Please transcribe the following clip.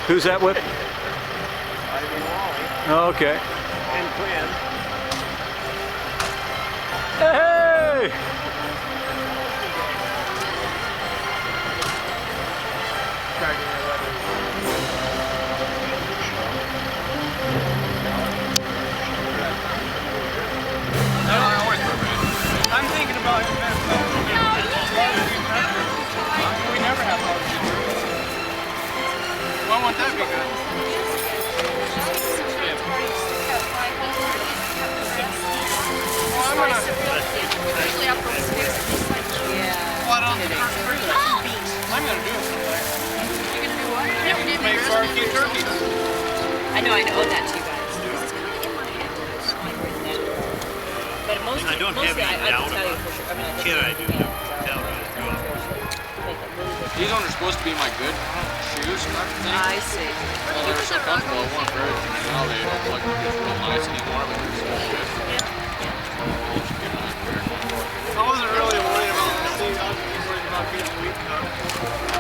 Who's that with? Ivy and Wally. Oh, okay. And Quinn. Hey! I'm thinking about it. We never have barbecue. Why won't that be good? Well, I'm gonna. What on the first person? I'm gonna do it someday. Make barbecue turkey. I know that too, guys. But mostly, I don't have mostly any I doubt can tell you about for sure. I mean, I Kid, I think do tell her to do it. These ones are supposed to be my good shoes. I see. Well, they were so comfortable, I want very. Now they don't look real nice anymore, but they're so good. I wasn't really worried about the seat. I was worried about getting the weak cut.